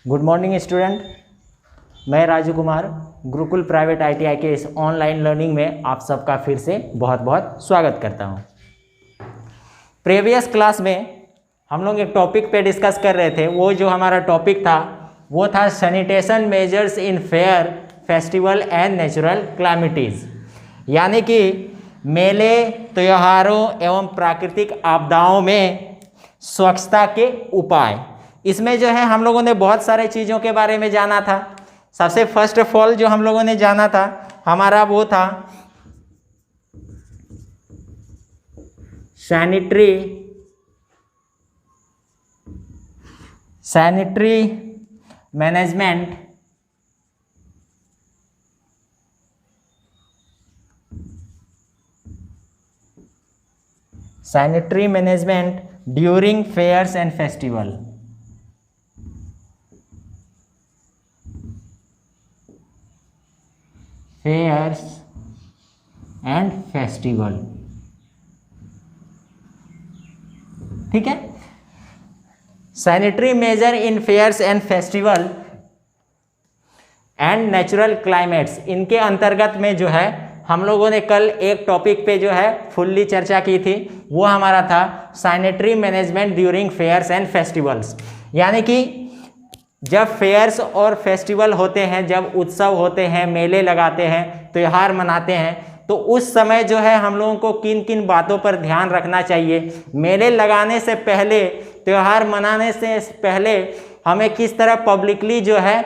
Good morning student, मैं Raju Kumar Gurukul private ITI के इस ऑनलाइन लर्निंग में आप सबका फिर से बहुत बहुत स्वागत करता हूं। प्रीवियस क्लास में हम लोग एक टॉपिक पे डिस्कस कर रहे थे। वो जो हमारा टॉपिक था वो था sanitation measures in fair, festival and natural calamities, यानी कि मेले, त्योहारों एवं प्राकृतिक आपदाओं में स्वच्छता के उपाय। इसमें जो है हम लोगों ने बहुत सारे चीज़ों के बारे में जाना था। सबसे फर्स्ट ऑफ ऑल जो हम लोगों ने जाना था हमारा वो था sanitary management during fairs and festival. Fairs and festival, ठीक है। Sanitary measure in fairs and festival and natural climates, इनके अंतर्गत में जो है हम लोगों ने कल एक टॉपिक पे जो है फुल्ली चर्चा की थी। वो हमारा था sanitary management during fairs and festivals, यानी कि जब फेयर्स और फेस्टिवल होते हैं, जब उत्सव होते हैं, मेले लगाते हैं, त्योहार मनाते हैं, तो उस समय जो है हम लोगों को किन किन बातों पर ध्यान रखना चाहिए। मेले लगाने से पहले, त्योहार मनाने से पहले हमें किस तरह पब्लिकली जो है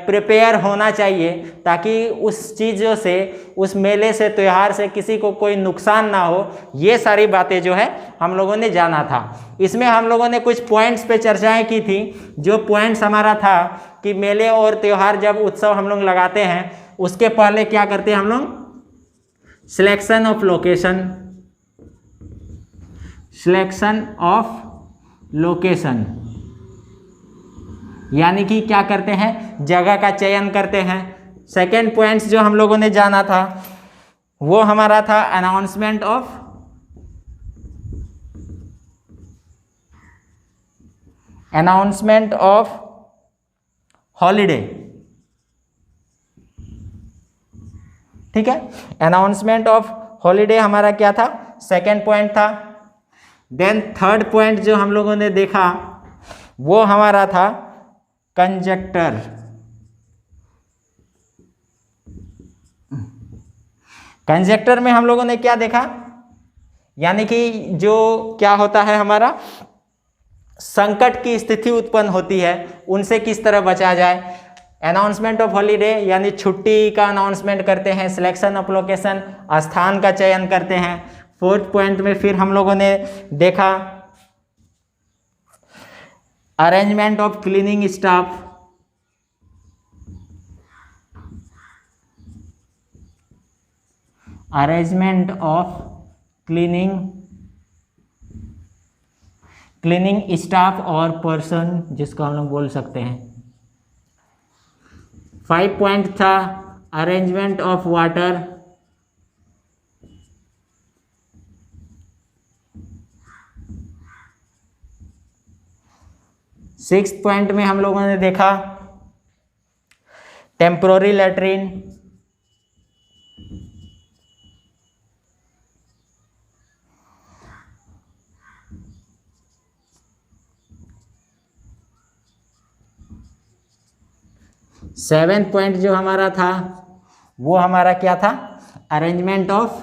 प्रिपेयर होना चाहिए, ताकि उस चीज़ों से, उस मेले से, त्यौहार से किसी को कोई नुकसान ना हो। ये सारी बातें जो है हम लोगों ने जाना था। इसमें हम लोगों ने कुछ पॉइंट्स पे चर्चाएं की थी। जो पॉइंट्स हमारा था कि मेले और त्यौहार, जब उत्सव हम लोग लगाते हैं, उसके पहले क्या करते हैं हम लोग? सिलेक्शन ऑफ लोकेशन, यानी कि क्या करते हैं? जगह का चयन करते हैं। सेकेंड पॉइंट्स जो हम लोगों ने जाना था वो हमारा था अनाउंसमेंट ऑफ हॉलीडे, ठीक है। अनाउंसमेंट ऑफ हॉलीडे हमारा क्या था? सेकेंड पॉइंट था। देन थर्ड पॉइंट जो हम लोगों ने देखा वो हमारा था कंजक्टर में हम लोगों ने क्या देखा? यानी कि जो क्या होता है, हमारा संकट की स्थिति उत्पन्न होती है, उनसे किस तरह बचा जाए। अनाउंसमेंट ऑफ हॉलीडे यानी छुट्टी का अनाउंसमेंट करते हैं। सिलेक्शन ऑफ लोकेशन, स्थान का चयन करते हैं। फोर्थ पॉइंट में फिर हम लोगों ने देखा arrangement of cleaning staff, arrangement of cleaning staff और पर्सन, जिसको हम लोग बोल सकते हैं। 5 पॉइंट था अरेंजमेंट ऑफ वाटर, 6 पॉइंट में हम लोगों ने देखा टेम्पोररी लैट्रिन, 7 पॉइंट जो हमारा था वो हमारा क्या था? Arrangement of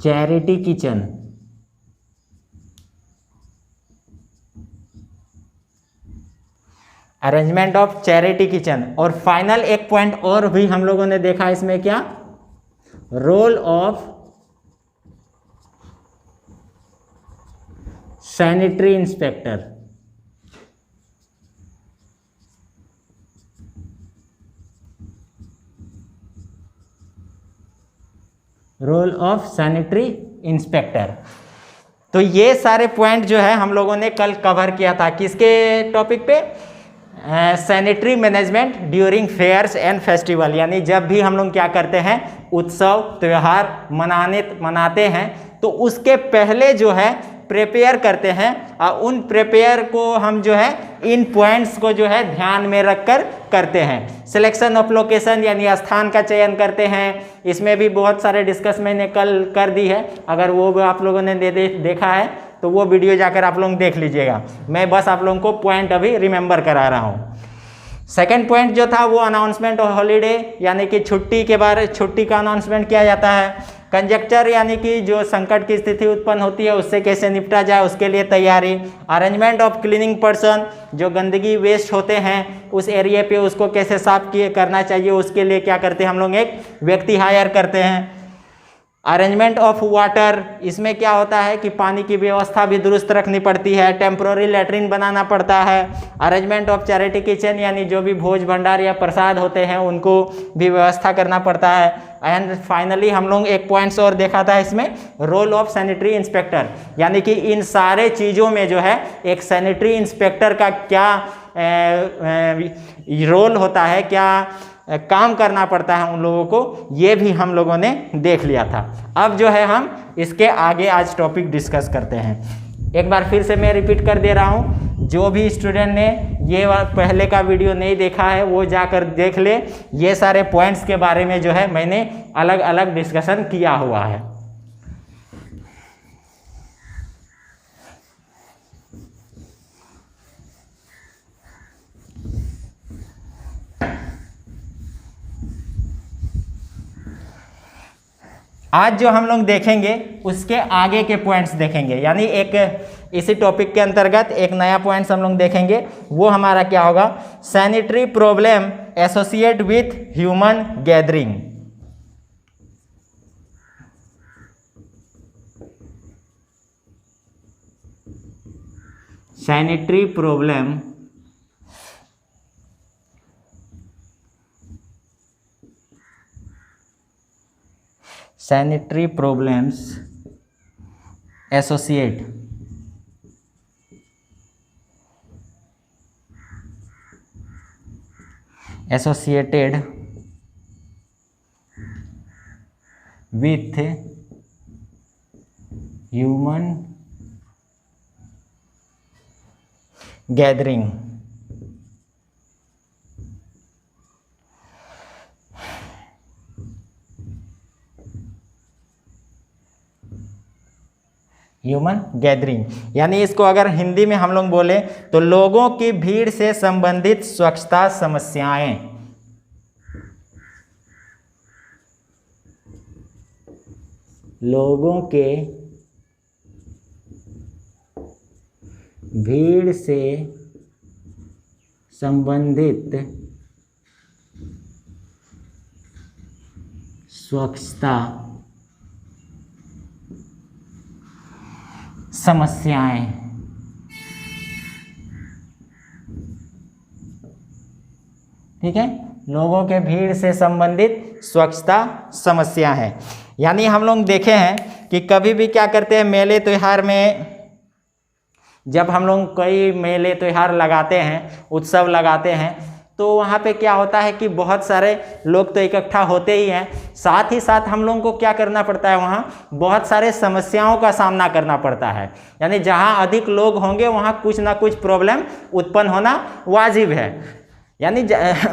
charity kitchen, arrangement of charity kitchen. और फाइनल एक पॉइंट और भी हम लोगों ने देखा इसमें, क्या? Role of sanitary inspector, role of sanitary inspector. तो ये सारे पॉइंट जो है हम लोगों ने कल कवर किया था। किसके टॉपिक पे? Sanitary management during fairs and festival, यानी जब भी हम लोग क्या करते हैं, उत्सव त्यौहार मनाते हैं तो उसके पहले जो है प्रिपेयर करते हैं और उन प्रिपेयर को हम जो है इन पॉइंट्स को जो है ध्यान में रखकर करते हैं। सिलेक्शन ऑफ लोकेशन यानी स्थान का चयन करते हैं, इसमें भी बहुत सारे डिस्कस मैंने कल कर दी है, अगर वो भी आप लोगों ने देखा है तो वो वीडियो जाकर आप लोग देख लीजिएगा। मैं बस आप लोगों को पॉइंट अभी रिमेंबर करा रहा हूँ। सेकेंड पॉइंट जो था वो अनाउंसमेंट ऑफ हॉलीडे यानी कि छुट्टी का अनाउंसमेंट किया जाता है। कंजक्चर यानी कि जो संकट की स्थिति उत्पन्न होती है उससे कैसे निपटा जाए उसके लिए तैयारी। अरेंजमेंट ऑफ क्लीनिंग पर्सन, जो गंदगी वेस्ट होते हैं उस एरिया पे उसको कैसे साफ करना चाहिए उसके लिए क्या करते हैं हम लोग एक व्यक्ति हायर करते हैं। अरेंजमेंट ऑफ वाटर, इसमें क्या होता है कि पानी की व्यवस्था भी दुरुस्त रखनी पड़ती है, टेम्प्रोरी लैट्रिन बनाना पड़ता है। अरेंजमेंट ऑफ चैरिटी किचन यानी जो भी भोज भंडार या प्रसाद होते हैं उनको भी व्यवस्था करना पड़ता है। एंड फाइनली हम लोग एक पॉइंट्स और देखा था इसमें, रोल ऑफ सैनिटरी इंस्पेक्टर, यानी कि इन सारे चीज़ों में जो है एक सैनिटरी इंस्पेक्टर का क्या रोल होता है, क्या काम करना पड़ता है उन लोगों को, ये भी हम लोगों ने देख लिया था। अब जो है हम इसके आगे आज टॉपिक डिस्कस करते हैं। एक बार फिर से मैं रिपीट कर दे रहा हूँ, जो भी स्टूडेंट ने ये पहले का वीडियो नहीं देखा है वो जाकर देख ले। ये सारे पॉइंट्स के बारे में जो है मैंने अलग अलग डिस्कशन किया हुआ है। आज जो हम लोग देखेंगे उसके आगे के पॉइंट्स देखेंगे, यानी एक इसी टॉपिक के अंतर्गत एक नया पॉइंट्स हम लोग देखेंगे। वो हमारा क्या होगा, sanitary problem associate with human gathering. Sanitary problem sanitary problems associated with human gathering। Human gathering यानी इसको अगर हिंदी में हम लोग बोले तो लोगों की भीड़ से संबंधित स्वच्छता समस्याएं। लोगों के भीड़ से संबंधित स्वच्छता समस्याएं। ठीक है, लोगों के भीड़ से संबंधित स्वच्छता समस्या है। यानी हम लोग देखे हैं कि कभी भी क्या करते हैं, मेले त्योहार में जब हम लोग कई मेले त्योहार लगाते हैं, उत्सव लगाते हैं, तो वहाँ पे क्या होता है कि बहुत सारे लोग तो इकट्ठा होते ही हैं, साथ ही साथ हम लोगों को क्या करना पड़ता है, वहाँ बहुत सारे समस्याओं का सामना करना पड़ता है। यानी जहाँ अधिक लोग होंगे वहाँ कुछ ना कुछ प्रॉब्लम उत्पन्न होना वाजिब है, यानी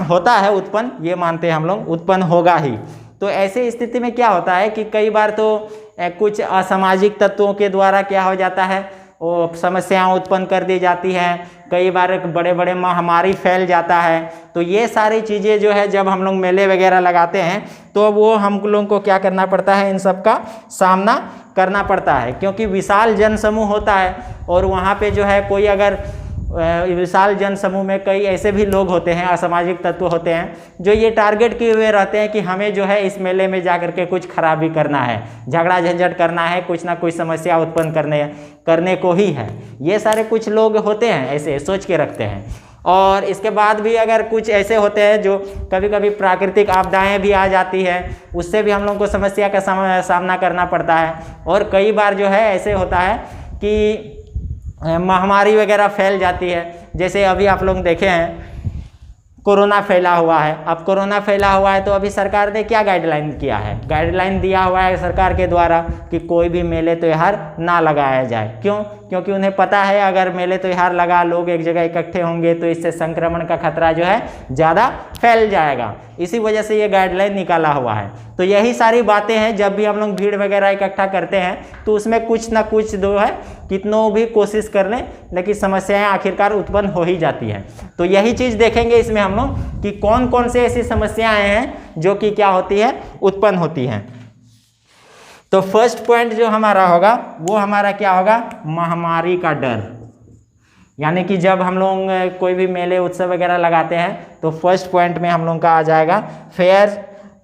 होता है उत्पन्न, ये मानते हैं हम लोग, उत्पन्न होगा ही। तो ऐसे स्थिति में क्या होता है कि कई बार तो कुछ असामाजिक तत्वों के द्वारा क्या हो जाता है, वो समस्याएं उत्पन्न कर दी जाती हैं, कई बार बड़े बड़े महामारी फैल जाता है। तो ये सारी चीज़ें जो है जब हम लोग मेले वगैरह लगाते हैं तो वो हम लोगों को क्या करना पड़ता है, इन सब का सामना करना पड़ता है, क्योंकि विशाल जनसमूह होता है और वहाँ पे जो है कोई अगर विशाल जनसमूह में कई ऐसे भी लोग होते हैं, असामाजिक तत्व होते हैं जो ये टारगेट किए हुए रहते हैं कि हमें जो है इस मेले में जाकर के कुछ खराबी करना है, झगड़ा झंझट करना है, कुछ ना कुछ समस्या उत्पन्न करने को ही है। ये सारे कुछ लोग होते हैं ऐसे सोच के रखते हैं। और इसके बाद भी अगर कुछ ऐसे होते हैं जो कभी कभी प्राकृतिक आपदाएं भी आ जाती है, उससे भी हम लोग को समस्या का सामना करना पड़ता है। और कई बार जो है ऐसे होता है कि महामारी वगैरह फैल जाती है, जैसे अभी आप लोग देखे हैं कोरोना फैला हुआ है। अब कोरोना फैला हुआ है तो अभी सरकार ने क्या गाइडलाइन किया है, गाइडलाइन दिया हुआ है सरकार के द्वारा कि कोई भी मेले त्योहार ना लगाया जाए। क्यों? क्योंकि उन्हें पता है अगर मेले त्योहार लगा, लोग एक जगह इकट्ठे होंगे तो इससे संक्रमण का खतरा जो है ज़्यादा फैल जाएगा। इसी वजह से ये गाइडलाइन निकाला हुआ है। तो यही सारी बातें हैं, जब भी हम लोग भीड़ वगैरह इकट्ठा करते हैं तो उसमें कुछ ना कुछ जो है कितनों भी कोशिश कर लें लेकिन समस्याएं आखिरकार उत्पन्न हो ही जाती हैं। तो यही चीज़ देखेंगे इसमें हम लोग कि कौन कौन से ऐसी समस्याएं हैं जो कि क्या होती है, उत्पन्न होती हैं। तो फर्स्ट पॉइंट जो हमारा होगा वो हमारा क्या होगा, महामारी का डर। यानी कि जब हम लोग कोई भी मेले उत्सव वगैरह लगाते हैं तो फर्स्ट पॉइंट में हम लोग का आ जाएगा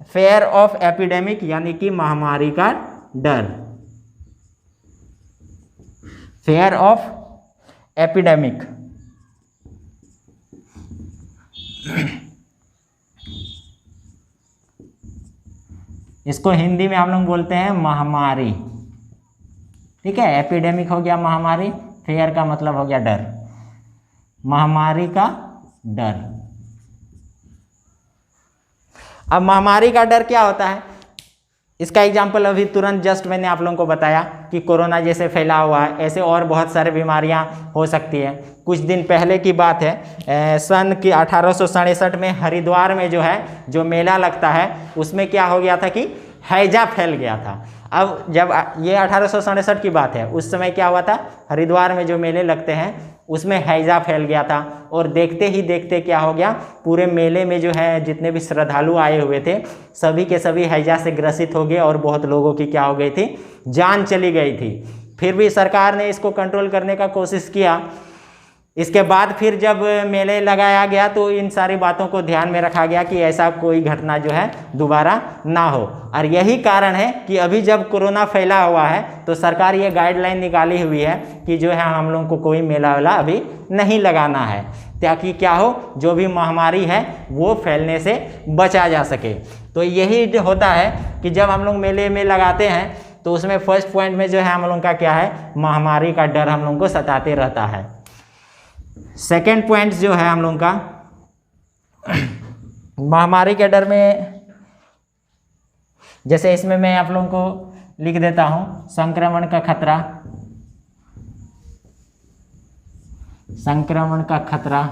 फेयर ऑफ एपिडेमिक, यानी कि महामारी का डर, फेयर ऑफ एपिडेमिक। इसको हिंदी में हम लोग बोलते हैं महामारी। ठीक है, एपिडेमिक हो गया महामारी, फेयर का मतलब हो गया डर, महामारी का डर। अब महामारी का डर क्या होता है, इसका एग्जाम्पल अभी तुरंत जस्ट मैंने आप लोगों को बताया कि कोरोना जैसे फैला हुआ है, ऐसे और बहुत सारे बीमारियां हो सकती हैं। कुछ दिन पहले की बात है, सन की 1867 में हरिद्वार में जो है जो मेला लगता है उसमें क्या हो गया था कि हैजा फैल गया था। अब जब ये 1867 की बात है, उस समय क्या हुआ था, हरिद्वार में जो मेले लगते हैं उसमें हैजा फैल गया था और देखते ही देखते क्या हो गया, पूरे मेले में जो है जितने भी श्रद्धालु आए हुए थे सभी के सभी हैजा से ग्रसित हो गए और बहुत लोगों की क्या हो गई थी, जान चली गई थी। फिर भी सरकार ने इसको कंट्रोल करने का कोशिश किया। इसके बाद फिर जब मेले लगाया गया तो इन सारी बातों को ध्यान में रखा गया कि ऐसा कोई घटना जो है दोबारा ना हो। और यही कारण है कि अभी जब कोरोना फैला हुआ है तो सरकार ये गाइडलाइन निकाली हुई है कि जो है हम लोगों को कोई मेला वेला अभी नहीं लगाना है, ताकि क्या हो, जो भी महामारी है वो फैलने से बचा जा सके। तो यही होता है कि जब हम लोग मेले में लगाते हैं तो उसमें फर्स्ट पॉइंट में जो है हम लोग का क्या है, महामारी का डर हम लोग को सताते रहता है। सेकेंड पॉइंट जो है हम लोगों का महामारी के डर में, जैसे इसमें मैं आप लोगों को लिख देता हूं, संक्रमण का खतरा, संक्रमण का खतरा।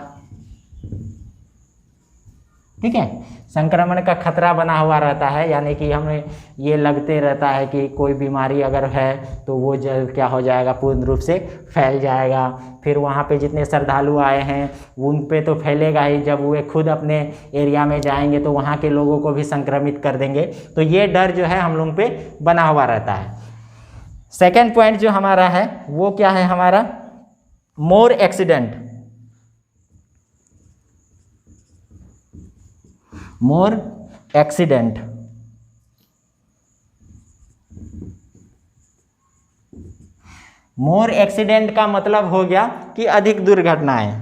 ठीक है, संक्रमण का खतरा बना हुआ रहता है, यानी कि हमें ये लगते रहता है कि कोई बीमारी अगर है तो वो क्या हो जाएगा, पूर्ण रूप से फैल जाएगा। फिर वहाँ पे जितने श्रद्धालु आए हैं उन पे तो फैलेगा ही, जब वे खुद अपने एरिया में जाएंगे तो वहाँ के लोगों को भी संक्रमित कर देंगे। तो ये डर जो है हम लोग पे बना हुआ रहता है। सेकेंड पॉइंट जो हमारा है वो क्या है हमारा, मोर एक्सीडेंट, मोर एक्सीडेंट। मोर एक्सीडेंट का मतलब हो गया कि अधिक दुर्घटनाएं।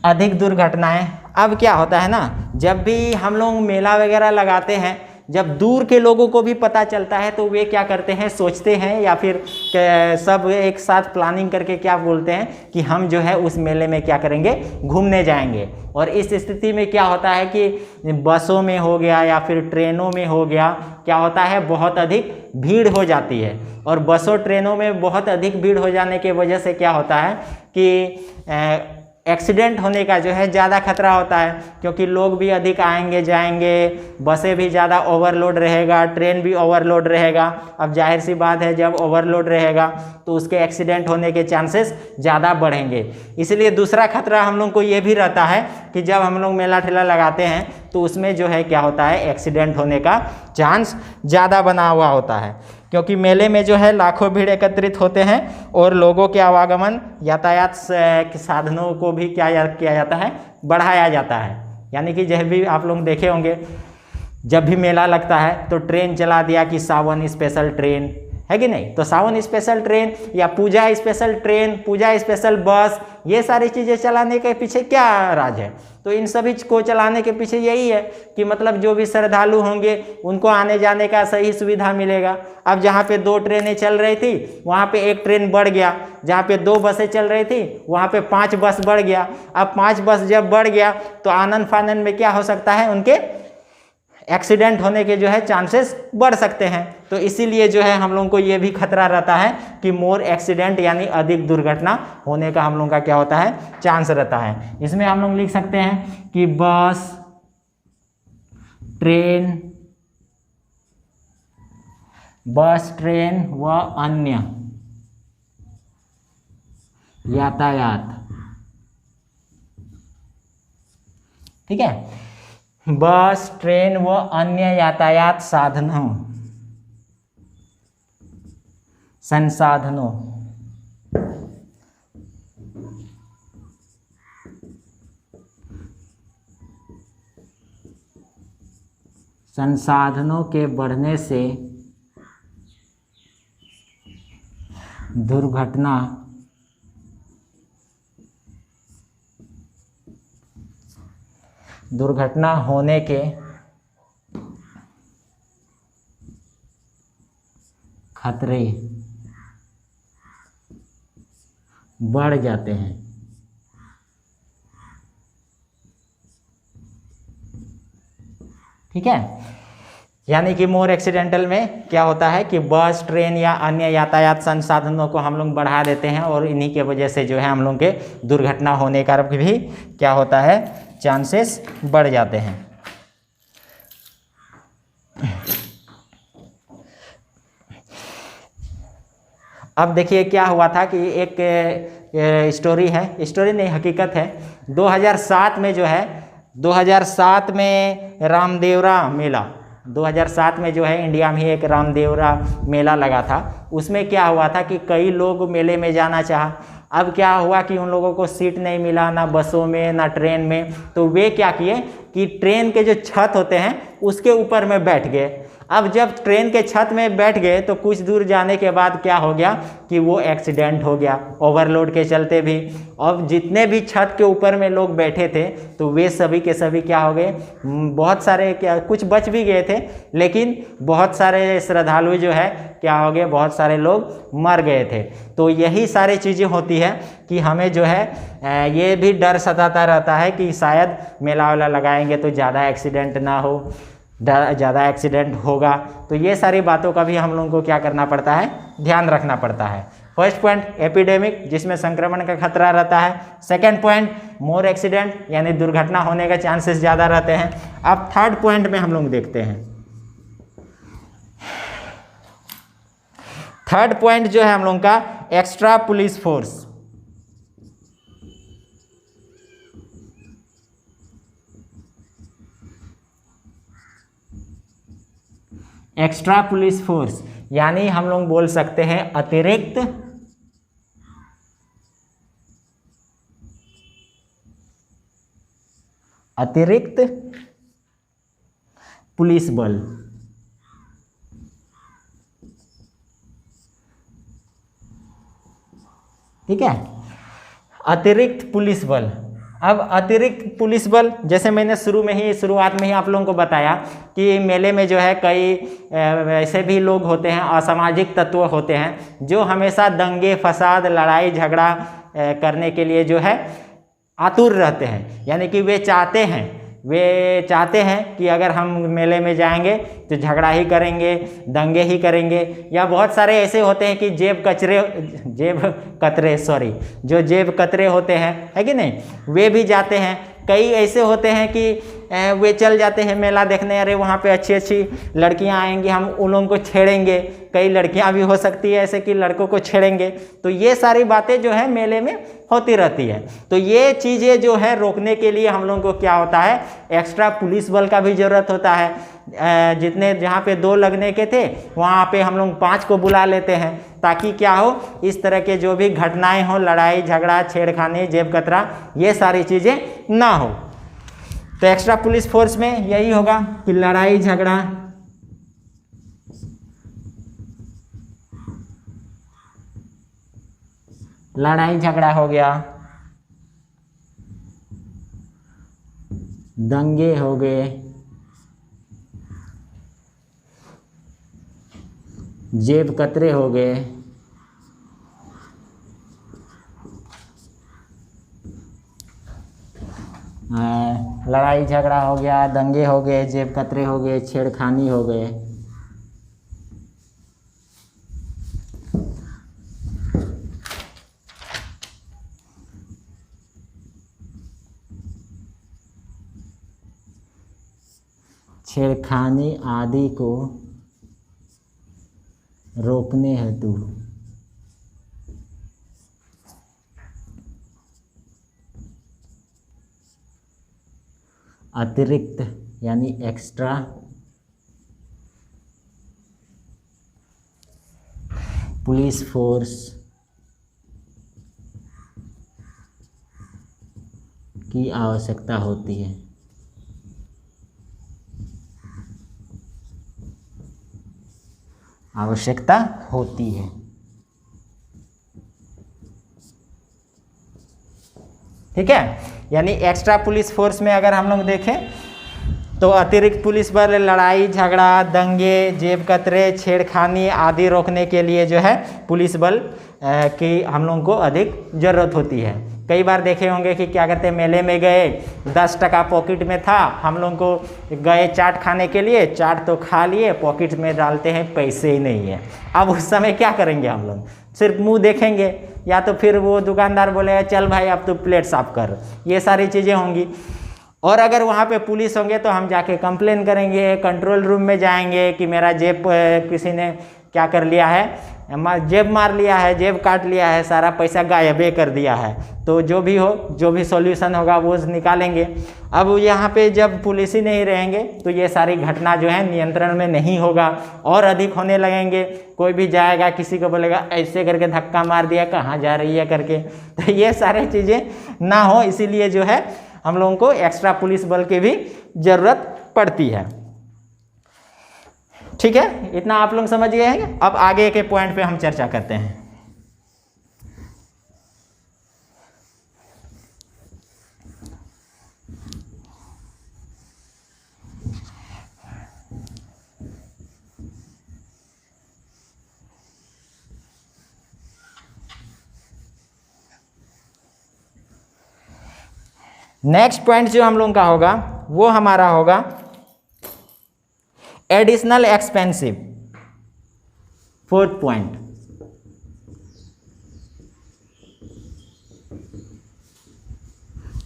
अधिक दुर्घटनाएं। अब क्या होता है ना, जब भी हम लोग मेला वगैरह लगाते हैं, जब दूर के लोगों को भी पता चलता है तो वे क्या करते हैं, सोचते हैं या फिर सब एक साथ प्लानिंग करके क्या बोलते हैं कि हम जो है उस मेले में क्या करेंगे, घूमने जाएंगे। और इस स्थिति में क्या होता है कि बसों में हो गया या फिर ट्रेनों में हो गया, क्या होता है, बहुत अधिक भीड़ हो जाती है। और बसों ट्रेनों में बहुत अधिक भीड़ हो जाने की वजह से क्या होता है कि एक्सीडेंट होने का जो है ज़्यादा खतरा होता है, क्योंकि लोग भी अधिक आएंगे जाएंगे, बसें भी ज़्यादा ओवरलोड रहेगा, ट्रेन भी ओवरलोड रहेगा। अब जाहिर सी बात है जब ओवरलोड रहेगा तो उसके एक्सीडेंट होने के चांसेस ज़्यादा बढ़ेंगे। इसलिए दूसरा खतरा हम लोग को ये भी रहता है कि जब हम लोग मेला ठेला लगाते हैं तो उसमें जो है क्या होता है, एक्सीडेंट होने का चांस ज़्यादा बना हुआ होता है, क्योंकि मेले में जो है लाखों भीड़ एकत्रित होते हैं और लोगों के आवागमन, यातायात के साधनों को भी क्या किया जाता है, बढ़ाया जाता है। यानी कि जब भी आप लोग देखे होंगे, जब भी मेला लगता है तो ट्रेन चला दिया कि सावन स्पेशल ट्रेन, है कि नहीं। तो सावन स्पेशल ट्रेन या पूजा स्पेशल ट्रेन, पूजा स्पेशल बस, ये सारी चीज़ें चलाने के पीछे क्या राज है। तो इन सभी को चलाने के पीछे यही है कि मतलब जो भी श्रद्धालु होंगे उनको आने जाने का सही सुविधा मिलेगा। अब जहाँ पे 2 ट्रेनें चल रही थी वहाँ पे 1 ट्रेन बढ़ गया, जहाँ पे 2 बसें चल रही थी वहाँ पे 5 बस बढ़ गया। अब 5 बस जब बढ़ गया तो आनन फानन में क्या हो सकता है, उनके एक्सीडेंट होने के जो है चांसेस बढ़ सकते हैं। तो इसीलिए जो है हम लोगों को ये भी खतरा रहता है कि मोर एक्सीडेंट यानी अधिक दुर्घटना होने का हम लोगों का क्या होता है, चांस रहता है। इसमें हम लोग लिख सकते हैं कि बस, ट्रेन व अन्य यातायात, ठीक है, बस, ट्रेन व अन्य यातायात संसाधनों के बढ़ने से दुर्घटना होने के खतरे बढ़ जाते हैं। ठीक है, यानी कि मोर एक्सीडेंटल में क्या होता है कि बस, ट्रेन या अन्य यातायात संसाधनों को हम लोग बढ़ा देते हैं और इन्हीं के वजह से जो है हम लोग के दुर्घटना होने का भी क्या होता है, चांसेस बढ़ जाते हैं। अब देखिए क्या हुआ था कि एक स्टोरी है, स्टोरी नहीं हकीकत है। 2007 में जो है 2007 में रामदेवरा मेला, 2007 में जो है इंडिया में ही एक रामदेवरा मेला लगा था। उसमें क्या हुआ था कि कई लोग मेले में जाना चाहा। अब क्या हुआ कि उन लोगों को सीट नहीं मिला, ना बसों में ना ट्रेन में। तो वे क्या किए कि ट्रेन के जो छत होते हैं उसके ऊपर में बैठ गए। अब जब ट्रेन के छत में बैठ गए तो कुछ दूर जाने के बाद क्या हो गया कि वो एक्सीडेंट हो गया ओवरलोड के चलते भी। अब जितने भी छत के ऊपर में लोग बैठे थे तो वे सभी के सभी क्या हो गए, बहुत सारे क्या कुछ बच भी गए थे, लेकिन बहुत सारे श्रद्धालु जो है क्या हो गए, बहुत सारे लोग मर गए थे। तो यही सारी चीज़ें होती है कि हमें जो है ये भी डर सताता रहता है कि शायद मेला वेला लगाएंगे तो ज़्यादा एक्सीडेंट ना हो, ज़्यादा एक्सीडेंट होगा। तो ये सारी बातों का भी हम लोगों को क्या करना पड़ता है, ध्यान रखना पड़ता है। फर्स्ट पॉइंट एपिडेमिक, जिसमें संक्रमण का खतरा रहता है। सेकंड पॉइंट मोर एक्सीडेंट यानी दुर्घटना होने के चांसेस ज़्यादा रहते हैं। अब थर्ड पॉइंट में हम लोग देखते हैं। थर्ड पॉइंट जो है हम लोगों का extra police force. Extra police force यानी हम लोग बोल सकते हैं अतिरिक्त पुलिस बल। ठीक है, अतिरिक्त पुलिस बल। अब अतिरिक्त पुलिस बल, जैसे मैंने शुरुआत में ही आप लोगों को बताया कि मेले में जो है कई ऐसे भी लोग होते हैं, असामाजिक तत्व होते हैं जो हमेशा दंगे फसाद लड़ाई झगड़ा करने के लिए जो है आतुर रहते हैं। यानी कि वे चाहते हैं कि अगर हम मेले में जाएंगे तो झगड़ा ही करेंगे, दंगे ही करेंगे। या बहुत सारे ऐसे होते हैं कि जेब कतरे होते हैं, है कि नहीं, वे भी जाते हैं। कई ऐसे होते हैं कि वे चल जाते हैं मेला देखने, अरे वहाँ पे अच्छी अच्छी लड़कियाँ आएंगी, हम उन लोगों को छेड़ेंगे। कई लड़कियाँ भी हो सकती है ऐसे कि लड़कों को छेड़ेंगे। तो ये सारी बातें जो है मेले में होती रहती है। तो ये चीज़ें जो है रोकने के लिए हम लोगों को क्या होता है, एक्स्ट्रा पुलिस बल का भी ज़रूरत होता है। जहाँ पे 2 लगने के थे वहाँ पे हम लोग 5 को बुला लेते हैं, ताकि क्या हो, इस तरह के जो भी घटनाएं हो, लड़ाई झगड़ा छेड़खानी जेब कतरा, ये सारी चीज़ें ना हो। तो एक्स्ट्रा पुलिस फोर्स में यही होगा कि लड़ाई झगड़ा लड़ाई झगड़ा हो गया, दंगे हो गए, जेब कतरे हो गए, लड़ाई झगड़ा हो गया, दंगे हो गए, जेब कतरे हो गए, छेड़खानी हो गए। छेड़खानी आदि को रोकने हेतु अतिरिक्त यानी एक्स्ट्रा पुलिस फोर्स की आवश्यकता होती है। आवश्यकता होती है। ठीक है, यानी एक्स्ट्रा पुलिस फोर्स में अगर हम लोग देखें तो अतिरिक्त पुलिस बल लड़ाई झगड़ा, दंगे, जेब कतरे, छेड़खानी आदि रोकने के लिए जो है पुलिस बल की हम लोगों को अधिक ज़रूरत होती है। कई बार देखे होंगे कि क्या करते हैं, मेले में गए, 10 टका पॉकेट में था, हम लोगों को गए चाट खाने के लिए, चाट तो खा लिए, पॉकेट में डालते हैं पैसे ही नहीं है। अब उस समय क्या करेंगे हम लोग, सिर्फ मुंह देखेंगे या तो फिर वो दुकानदार बोलेगा चल भाई अब तो प्लेट साफ कर, ये सारी चीज़ें होंगी। और अगर वहाँ पे पुलिस होंगे तो हम जाके कंप्लेन करेंगे, कंट्रोल रूम में जाएंगे कि मेरा जेब किसी ने क्या कर लिया है, जेब मार लिया है, जेब काट लिया है, सारा पैसा गायबे कर दिया है। तो जो भी हो, जो भी सॉल्यूशन होगा वो निकालेंगे। अब यहाँ पे जब पुलिस ही नहीं रहेंगे तो ये सारी घटना जो है नियंत्रण में नहीं होगा और अधिक होने लगेंगे। कोई भी जाएगा, किसी को बोलेगा ऐसे करके धक्का मार दिया, कहाँ जा रही है करके, तो ये सारी चीज़ें ना हो, इसीलिए जो है हम लोगों को एक्स्ट्रा पुलिस बल की भी ज़रूरत पड़ती है। ठीक है, इतना आप लोग समझ गए हैं। अब आगे के पॉइंट पे हम चर्चा करते हैं। नेक्स्ट पॉइंट जो हम लोगों का होगा वो हमारा होगा additional expensive. 4th point,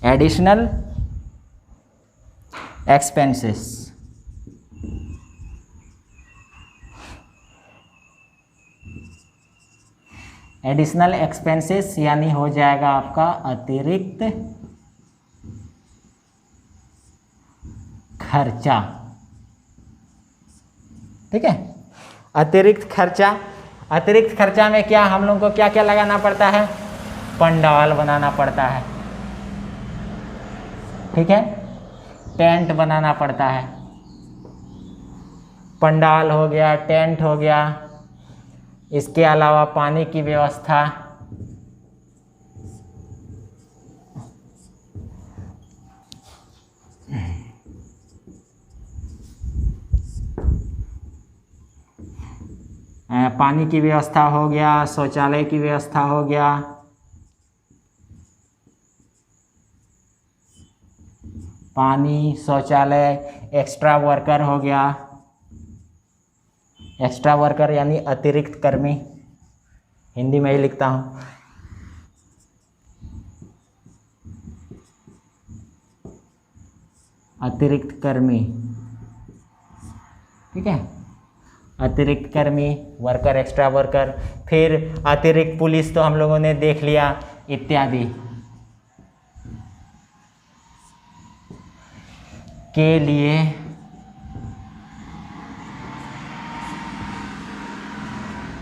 additional expenses. Additional expenses यानी हो जाएगा आपका अतिरिक्त खर्चा। ठीक है, अतिरिक्त खर्चा। अतिरिक्त खर्चा में क्या हम लोग को क्या क्या लगाना पड़ता है, पंडाल बनाना पड़ता है। ठीक है, टेंट बनाना पड़ता है, पंडाल हो गया, टेंट हो गया, इसके अलावा पानी की व्यवस्था, पानी की व्यवस्था हो गया, शौचालय की व्यवस्था हो गया, पानी, शौचालय, एक्स्ट्रा वर्कर हो गया। एक्स्ट्रा वर्कर यानी अतिरिक्त कर्मी, हिंदी में ही लिखता हूँ। अतिरिक्त कर्मी, ठीक है, अतिरिक्त कर्मी, वर्कर, एक्स्ट्रा वर्कर, फिर अतिरिक्त पुलिस तो हम लोगों ने देख लिया, इत्यादि के लिए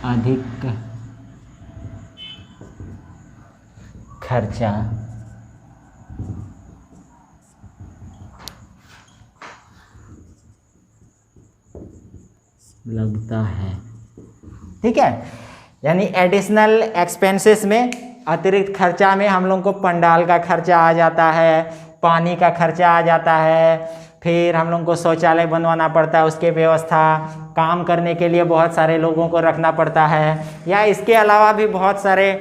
अधिक खर्चा लगता है। ठीक है, यानी एडिशनल एक्सपेंसेस में अतिरिक्त खर्चा में हम लोग को पंडाल का खर्चा आ जाता है, पानी का खर्चा आ जाता है, फिर हम लोग को शौचालय बनवाना पड़ता है, उसके व्यवस्था, काम करने के लिए बहुत सारे लोगों को रखना पड़ता है, या इसके अलावा भी बहुत सारे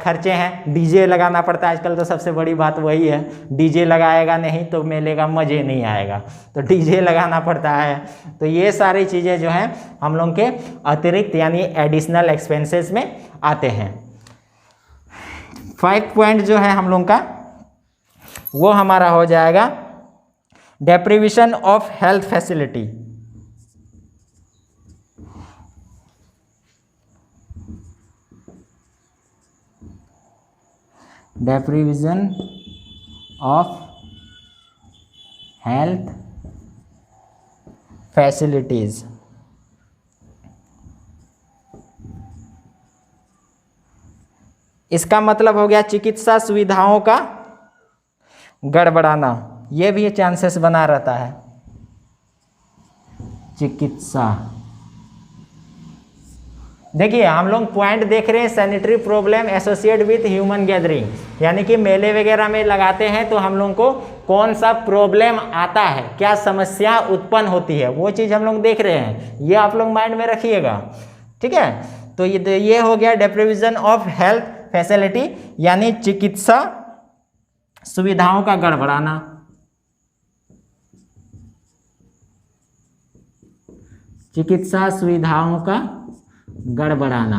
खर्चे हैं। डीजे लगाना पड़ता है, आजकल तो सबसे बड़ी बात वही है, डीजे लगाएगा नहीं तो मेले का मज़े नहीं आएगा, तो डीजे लगाना पड़ता है। तो ये सारी चीज़ें जो हैं हम लोग के अतिरिक्त यानी एडिशनल एक्सपेंसेस में आते हैं। 5 पॉइंट जो है हम लोग का वो हमारा हो जाएगा deprivation of health facility. Deprivation of health facilities. इसका मतलब हो गया चिकित्सा सुविधाओं का गड़बड़ाना, ये भी चांसेस बना रहता है। चिकित्सा, देखिए हम लोग पॉइंट देख रहे हैं, sanitary problem associate with human gathering, यानी कि मेले वगैरह में लगाते हैं तो हम लोग को कौन सा प्रॉब्लम आता है, क्या समस्या उत्पन्न होती है, वो चीज़ हम लोग देख रहे हैं। ये आप लोग माइंड में रखिएगा, ठीक है। तो ये हो गया डेप्रीवेशन ऑफ हेल्थ फैसिलिटी, यानी चिकित्सा सुविधाओं का गड़बड़ाना। चिकित्सा सुविधाओं का गड़बड़ाना।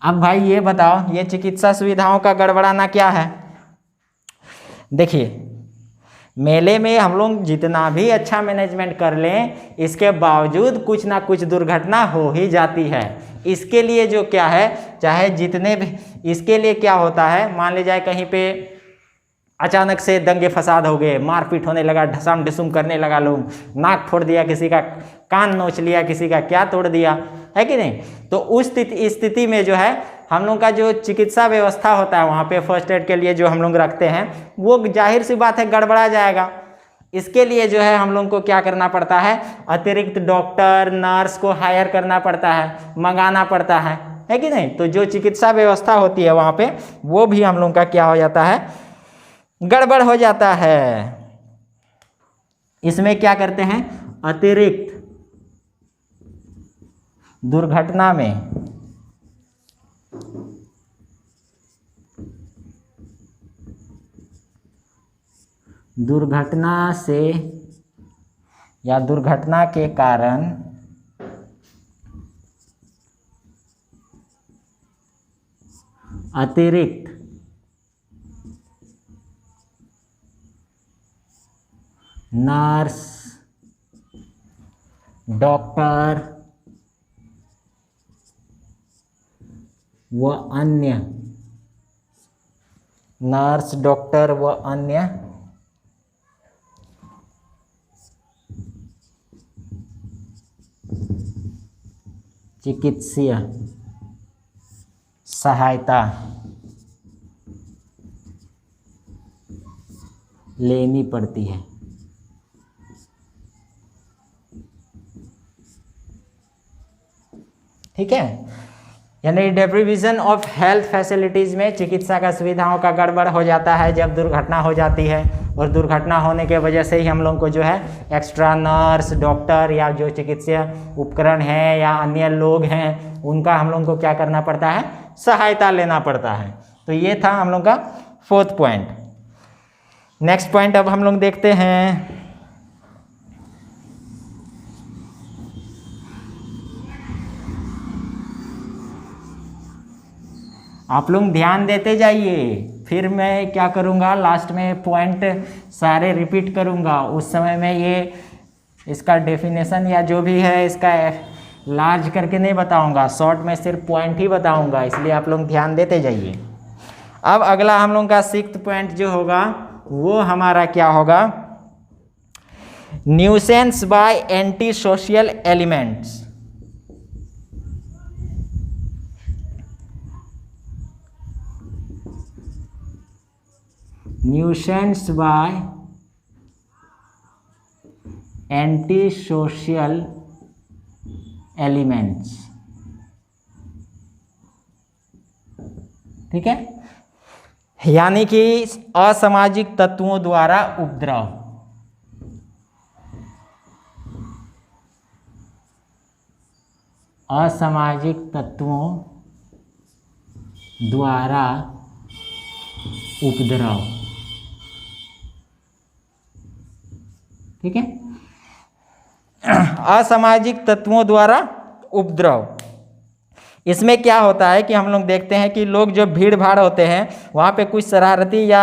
अब भाई ये बताओ, ये चिकित्सा सुविधाओं का गड़बड़ाना क्या है? देखिए मेले में हम लोग जितना भी अच्छा मैनेजमेंट कर लें, इसके बावजूद कुछ ना कुछ दुर्घटना हो ही जाती है। इसके लिए जो क्या है, चाहे जितने भी, इसके लिए क्या होता है, मान ले जाए कहीं पे अचानक से दंगे फसाद हो गए, मारपीट होने लगा, ढसाम ढिसुम करने लगा, लोग नाक फोड़ दिया, किसी का कान नोच लिया, किसी का क्या तोड़ दिया, है कि नहीं। तो उस स्थिति में जो है हम लोग का जो चिकित्सा व्यवस्था होता है वहाँ पे फर्स्ट एड के लिए जो हम लोग रखते हैं, वो जाहिर सी बात है गड़बड़ा जाएगा। इसके लिए जो है हम लोग को क्या करना पड़ता है, अतिरिक्त डॉक्टर नर्स को हायर करना पड़ता है, मंगाना पड़ता है कि नहीं। तो जो चिकित्सा व्यवस्था होती है वहाँ पे, वो भी हम लोग का क्या हो जाता है, गड़बड़ हो जाता है। इसमें क्या करते हैं, अतिरिक्त दुर्घटना में दुर्घटना से या दुर्घटना के कारण अतिरिक्त नर्स, डॉक्टर व अन्य चिकित्सीय सहायता लेनी पड़ती है। ठीक है, यानी डेप्रीवेशन ऑफ हेल्थ फैसिलिटीज़ में चिकित्सा का सुविधाओं का गड़बड़ हो जाता है जब दुर्घटना हो जाती है, और दुर्घटना होने के वजह से ही हम लोग को जो है एक्स्ट्रा नर्स, डॉक्टर या जो चिकित्सीय उपकरण हैं या अन्य लोग हैं उनका हम लोग को क्या करना पड़ता है, सहायता लेना पड़ता है। तो ये था हम लोग का 4th पॉइंट। नेक्स्ट पॉइंट अब हम लोग देखते हैं, आप लोग ध्यान देते जाइए, फिर मैं क्या करूँगा लास्ट में पॉइंट सारे रिपीट करूँगा, उस समय मैं ये इसका डेफिनेशन या जो भी है इसका लार्ज करके नहीं बताऊँगा, शॉर्ट में सिर्फ पॉइंट ही बताऊँगा, इसलिए आप लोग ध्यान देते जाइए। अब अगला हम लोग का 6th पॉइंट जो होगा वो हमारा क्या होगा, nuisance bye anti social elements. Nuisance bye anti social elements. ठीक है, यानी कि असामाजिक तत्वों द्वारा उपद्रव। असामाजिक तत्वों द्वारा उपद्रव, ठीक है, असामाजिक तत्वों द्वारा उपद्रव। इसमें क्या होता है कि हम लोग देखते हैं कि लोग जो भीड़ भाड़ होते हैं वहाँ पे कुछ शरारती या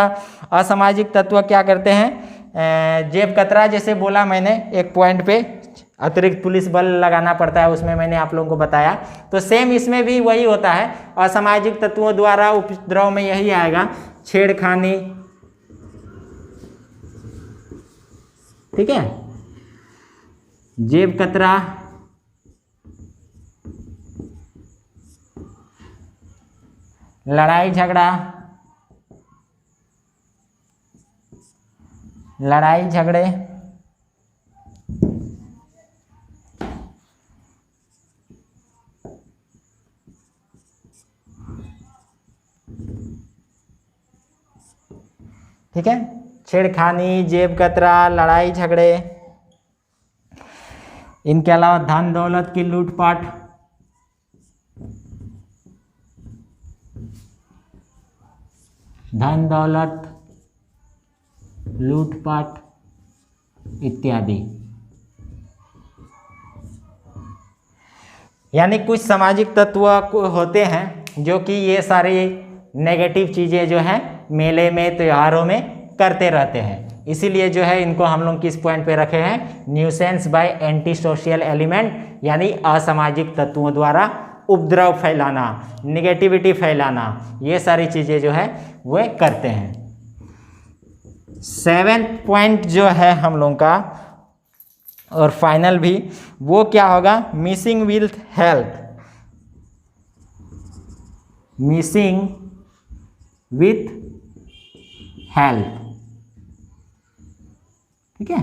असामाजिक तत्व क्या करते हैं, जेब कतरा जैसे बोला मैंने एक पॉइंट पे अतिरिक्त पुलिस बल लगाना पड़ता है, उसमें मैंने आप लोगों को बताया। तो सेम इसमें भी वही होता है, असामाजिक तत्वों द्वारा उपद्रव में यही आएगा, छेड़खानी, ठीक है, जेब कतरा, लड़ाई झगड़ा, लड़ाई झगड़े, ठीक है, छेड़खानी, जेब कतरा, लड़ाई झगड़े। इनके अलावा धन दौलत की लूटपाट, धन दौलत लूटपाट इत्यादि। यानी कुछ सामाजिक तत्व होते हैं जो कि ये सारी नेगेटिव चीज़ें जो है मेले में त्योहारों में करते रहते हैं, इसीलिए जो है इनको हम लोग किस पॉइंट पे रखे हैं, nuisance bye anti social element, यानी असामाजिक तत्वों द्वारा उपद्रव फैलाना, निगेटिविटी फैलाना, ये सारी चीज़ें जो है वो करते हैं। 7th पॉइंट जो है हम लोग का और फाइनल भी, वो क्या होगा, missing with health, missing with health, ठीक है,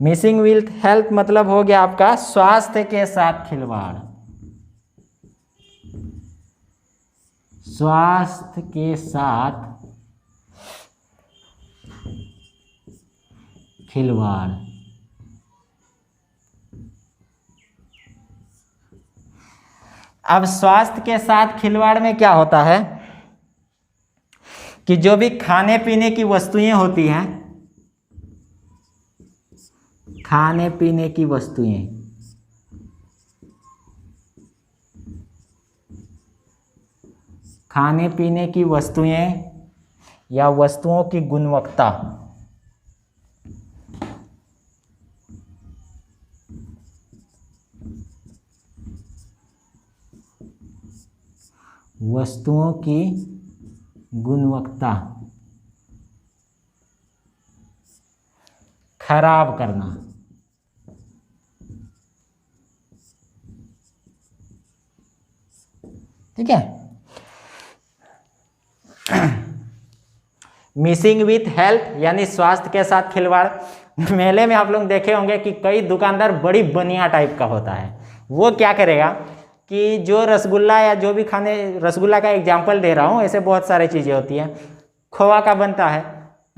मिसिंग विथ हेल्थ मतलब हो गया आपका स्वास्थ्य के साथ खिलवाड़, स्वास्थ्य के साथ खिलवाड़। अब स्वास्थ्य के साथ खिलवाड़ में क्या होता है कि जो भी खाने पीने की वस्तुएं होती हैं, खाने पीने की वस्तुएं, खाने पीने की वस्तुएं या वस्तुओं की गुणवत्ता, वस्तुओं की गुणवत्ता खराब करना, ठीक है, मिसिंग विथ हेल्थ यानी स्वास्थ्य के साथ खिलवाड़। मेले में आप लोग देखे होंगे कि कई दुकानदार बड़ी बनिया टाइप का होता है, वो क्या करेगा कि जो रसगुल्ला या जो भी खाने, रसगुल्ला का एग्जाम्पल दे रहा हूँ, ऐसे बहुत सारी चीज़ें होती हैं, खोआ का बनता है,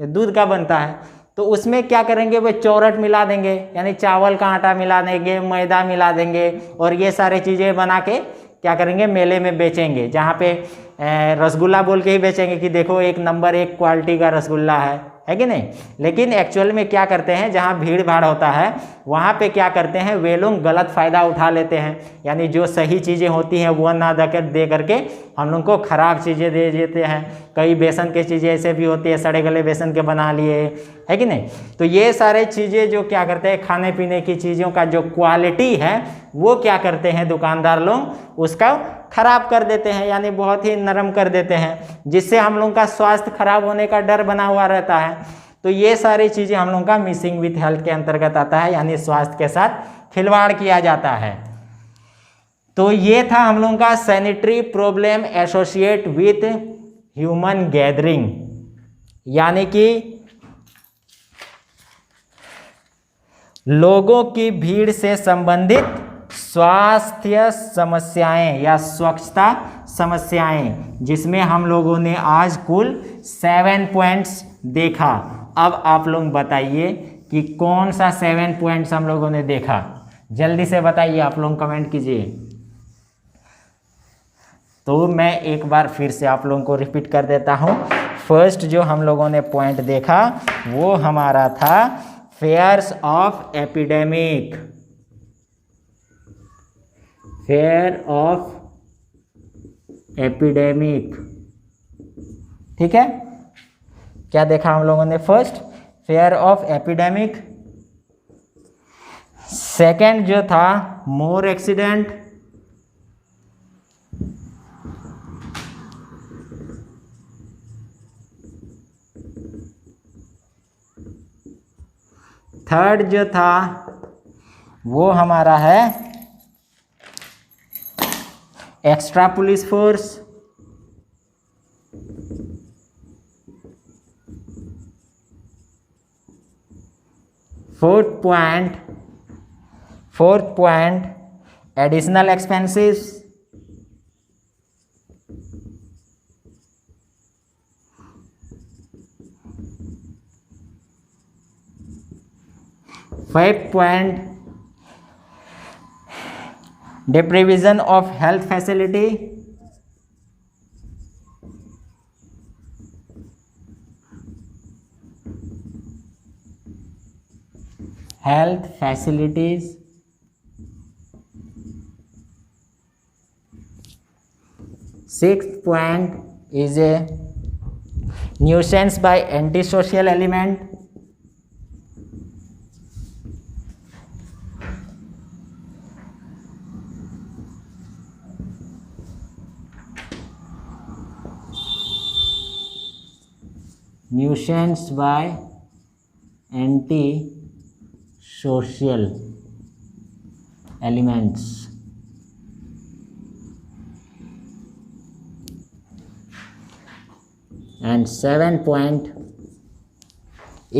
दूध का बनता है, तो उसमें क्या करेंगे, वो चौरट मिला देंगे, यानी चावल का आटा मिला देंगे, मैदा मिला देंगे, और ये सारी चीज़ें बना के क्या करेंगे, मेले में बेचेंगे, जहाँ पे रसगुल्ला बोल के ही बेचेंगे कि देखो 1 नंबर 1 क्वालिटी का रसगुल्ला है कि नहीं। लेकिन एक्चुअल में क्या करते हैं, जहाँ भीड़ भाड़ होता है वहाँ पे क्या करते हैं, वे लोग गलत फ़ायदा उठा लेते हैं, यानी जो सही चीज़ें होती हैं वो ना दे करके हम लोग को ख़राब चीज़ें दे देते हैं। कई बेसन की चीज़ें ऐसे भी होती है, सड़े गले बेसन के बना लिए, है कि नहीं। तो ये सारे चीज़ें जो क्या करते हैं, खाने पीने की चीज़ों का जो क्वालिटी है वो क्या करते हैं दुकानदार लोग, उसका खराब कर देते हैं, यानी बहुत ही नरम कर देते हैं, जिससे हम लोग का स्वास्थ्य खराब होने का डर बना हुआ रहता है। तो ये सारी चीज़ें हम लोग का मिसिंग विथ हेल्थ के अंतर्गत आता है, यानी स्वास्थ्य के साथ खिलवाड़ किया जाता है। तो ये था हम लोगों का sanitary problem associate with human gathering, यानी कि लोगों की भीड़ से संबंधित स्वास्थ्य समस्याएं या स्वच्छता समस्याएं, जिसमें हम लोगों ने आज कुल 7 पॉइंट्स देखा। अब आप लोग बताइए कि कौन सा 7 पॉइंट्स हम लोगों ने देखा, जल्दी से बताइए, आप लोग कमेंट कीजिए। तो मैं एक बार फिर से आप लोगों को रिपीट कर देता हूँ। फर्स्ट जो हम लोगों ने पॉइंट देखा वो हमारा था fairs of epidemic, fair of epidemic, ठीक है। क्या देखा हम लोगों ने? First fair of epidemic. Second जो था मोर एक्सीडेंट, थर्ड जो था वो हमारा है extra police force, fourth point additional expenses, fifth point deprivation of health facility, health facilities, sixth point is a nuisance by antisocial element, nuisance by anti-social elements, and seventh point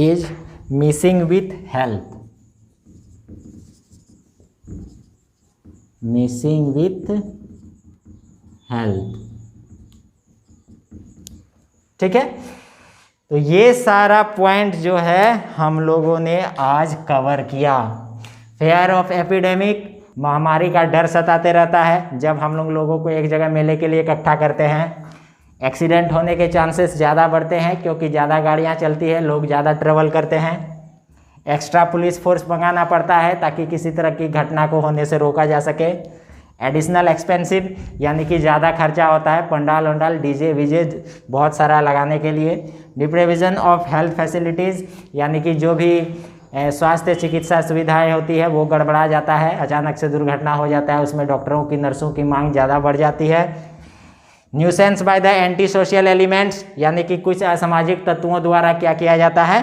is missing with health, missing with health, ठीक है। तो ये सारा point जो है हम लोगों ने आज कवर किया। फेयर ऑफ एपिडेमिक, महामारी का डर सताते रहता है जब हम लोगों को एक जगह मेले के लिए इकट्ठा करते हैं। एक्सीडेंट होने के चांसेस ज़्यादा बढ़ते हैं क्योंकि ज़्यादा गाड़ियाँ चलती है, लोग ज़्यादा ट्रेवल करते हैं। एक्स्ट्रा पुलिस फोर्स मंगाना पड़ता है ताकि किसी तरह की घटना को होने से रोका जा सके। एडिशनल एक्सपेंसिव यानी कि ज़्यादा खर्चा होता है, पंडाल वंडाल डीजे वीजे बहुत सारा लगाने के लिए। डिप्रिवेशन ऑफ हेल्थ फैसिलिटीज़ यानी कि जो भी स्वास्थ्य चिकित्सा सुविधाएं होती है वो गड़बड़ा जाता है, अचानक से दुर्घटना हो जाता है, उसमें डॉक्टरों की नर्सों की मांग ज़्यादा बढ़ जाती है। Nuisance by the anti social elements यानी कि कुछ असामाजिक तत्वों द्वारा क्या किया जाता है,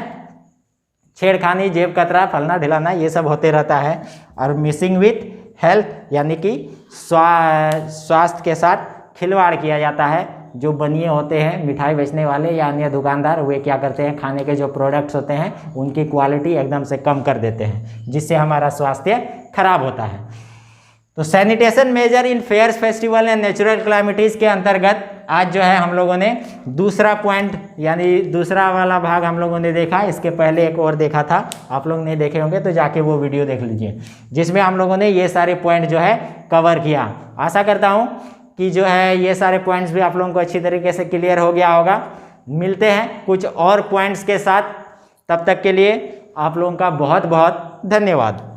छेड़खानी, जेब कतरा, फलना ढिलाना, ये सब होते रहता है। और मिसिंग विथ हेल्थ यानी कि स्वास्थ्य के साथ खिलवाड़ किया जाता है। जो बनिए होते हैं मिठाई बेचने वाले या अन्य दुकानदार, वे क्या करते हैं, खाने के जो प्रोडक्ट्स होते हैं उनकी क्वालिटी एकदम से कम कर देते हैं, जिससे हमारा स्वास्थ्य खराब होता है। तो sanitation measure in fairs, festival and natural calamities के अंतर्गत आज जो है हम लोगों ने दूसरा पॉइंट यानी दूसरा वाला भाग हम लोगों ने देखा। इसके पहले एक और देखा था, आप लोग नहीं देखे होंगे तो जाके वो वीडियो देख लीजिए, जिसमें हम लोगों ने ये सारे पॉइंट जो है कवर किया। आशा करता हूँ कि जो है ये सारे पॉइंट्स भी आप लोगों को अच्छी तरीके से क्लियर हो गया होगा। मिलते हैं कुछ और पॉइंट्स के साथ, तब तक के लिए आप लोगों का बहुत बहुत धन्यवाद।